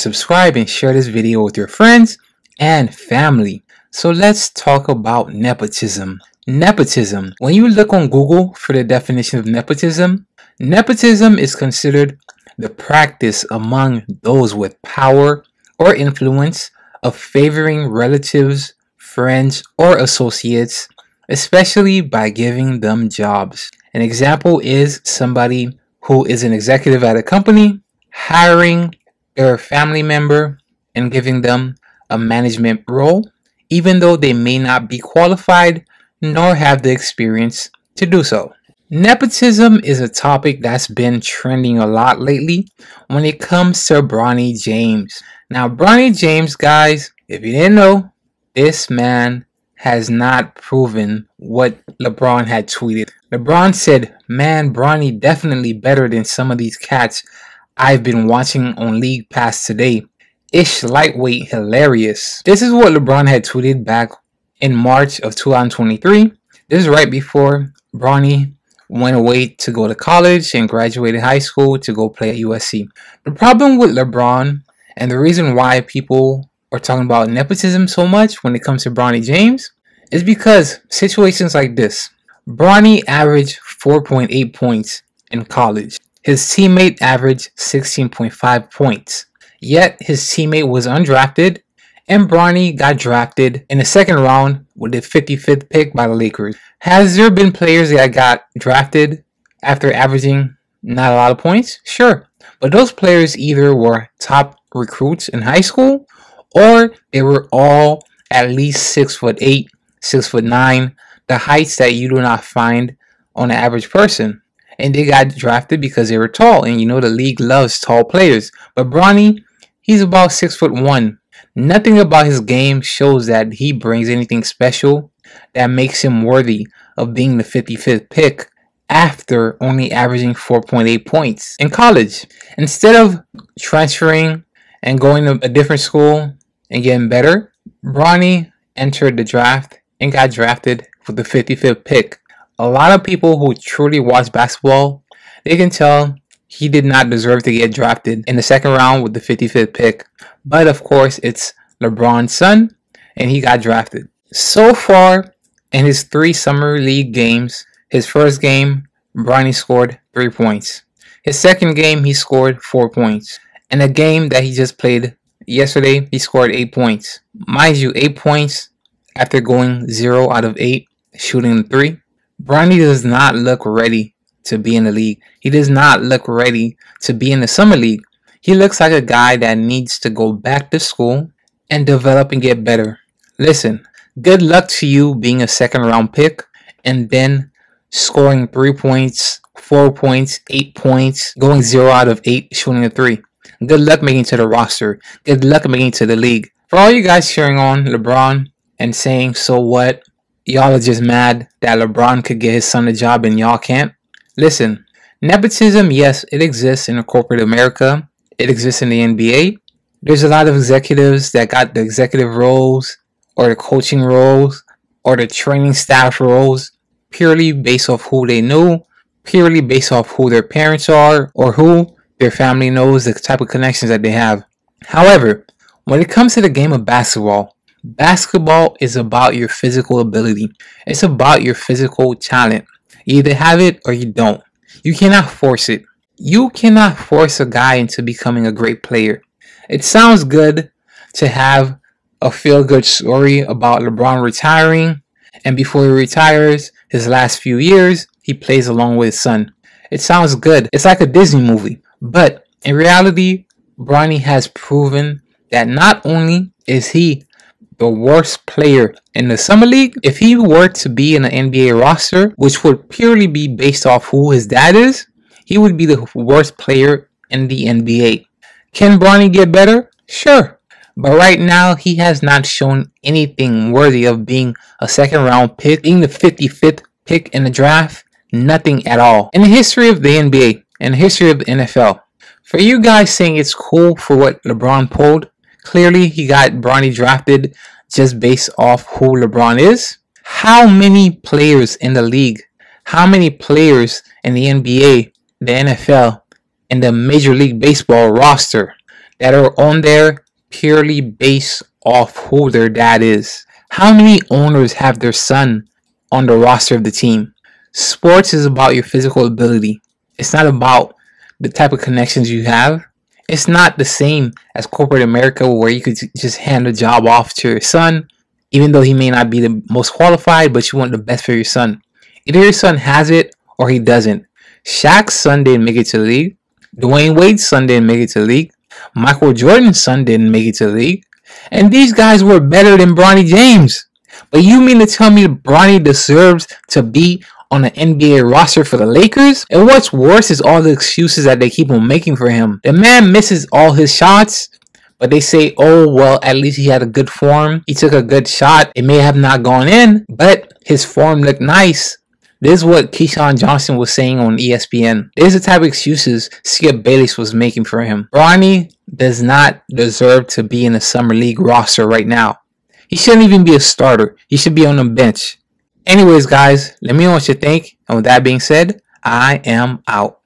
subscribe, and share this video with your friends and family. So let's talk about nepotism. Nepotism. When you look on Google for the definition of nepotism, nepotism is considered the practice among those with power or influence of favoring relatives, friends, or associates, especially by giving them jobs. An example is somebody who is an executive at a company hiring their family member and giving them a management role, even though they may not be qualified nor have the experience to do so. Nepotism is a topic that's been trending a lot lately when it comes to Bronny James. Now, Bronny James, guys, if you didn't know, this man has not proven what Lebron had tweeted. Lebron said, "Man, Bronny definitely better than some of these cats I've been watching on League Pass today. Ish lightweight hilarious." This is what Lebron had tweeted back in March of 2023. This is right before Bronny went away to go to college and graduated high school to go play at USC. The problem with LeBron and the reason why people are talking about nepotism so much when it comes to Bronny James is because situations like this. Bronny averaged 4.8 points in college. His teammate averaged 16.5 points. Yet his teammate was undrafted and Bronny got drafted in the second round with the 55th pick by the Lakers. Has there been players that got drafted after averaging not a lot of points? Sure. But those players either were top recruits in high school or they were all at least 6'8", 6'9", the heights that you do not find on an average person. And they got drafted because they were tall. And you know the league loves tall players. But Bronny, he's about 6'1". Nothing about his game shows that he brings anything special that makes him worthy of being the 55th pick after only averaging 4.8 points in college. Instead of transferring and going to a different school and getting better, Bronny entered the draft and got drafted with the 55th pick. A lot of people who truly watch basketball, they can tell he did not deserve to get drafted in the second round with the 55th pick. But of course, it's LeBron's son, and he got drafted. So far, in his 3 summer league games, his first game, Bronny scored 3 points. His second game, he scored 4 points. And a game that he just played yesterday, he scored 8 points. Mind you, 8 points after going 0 out of 8, shooting 3. Bronny does not look ready to be in the league. He does not look ready to be in the summer league. He looks like a guy that needs to go back to school and develop and get better. Listen, good luck to you being a second round pick and then scoring 3 points, 4 points, 8 points, going 0 out of 8, shooting a 3. Good luck making it to the roster. Good luck making it to the league. For all you guys cheering on LeBron and saying, so what? Y'all are just mad that LeBron could get his son a job and y'all can't. Listen, nepotism, yes, it exists in corporate America. It exists in the NBA. There's a lot of executives that got the executive roles or the coaching roles or the training staff roles purely based off who they know, purely based off who their parents are or who their family knows, the type of connections that they have. However, when it comes to the game of basketball, basketball is about your physical ability. It's about your physical talent. You either have it or you don't. You cannot force it. You cannot force a guy into becoming a great player. It sounds good to have a feel-good story about LeBron retiring, and before he retires, his last few years, he plays along with his son. It sounds good. It's like a Disney movie. But in reality, Bronny has proven that not only is he the worst player in the summer league, if he were to be in an NBA roster, which would purely be based off who his dad is, he would be the worst player in the NBA. Can Bronny get better? Sure. But right now, he has not shown anything worthy of being a second round pick, being the 55th pick in the draft. Nothing at all. In the history of the NBA, in the history of the NFL, for you guys saying it's cool for what LeBron pulled, clearly he got Bronny drafted just based off who LeBron is. How many players in the league, how many players in the NBA, the NFL, and the Major League Baseball roster that are on there purely based off who their dad is. How many owners have their son on the roster of the team? Sports is about your physical ability. It's not about the type of connections you have. It's not the same as corporate America where you could just hand a job off to your son, even though he may not be the most qualified, but you want the best for your son. Either your son has it or he doesn't. Shaq's son didn't make it to the league. Dwayne Wade's son didn't make it to the league. Michael Jordan's son didn't make it to the league. And these guys were better than Bronny James. But you mean to tell me Bronny deserves to be on an NBA roster for the Lakers? And what's worse is all the excuses that they keep on making for him. The man misses all his shots, but they say, oh, well, at least he had a good form. He took a good shot. It may have not gone in, but his form looked nice. This is what Keyshawn Johnson was saying on ESPN. This is the type of excuses Skip Bayless was making for him. Bronny does not deserve to be in the Summer League roster right now. He shouldn't even be a starter. He should be on the bench. Anyways, guys, let me know what you think. And with that being said, I am out.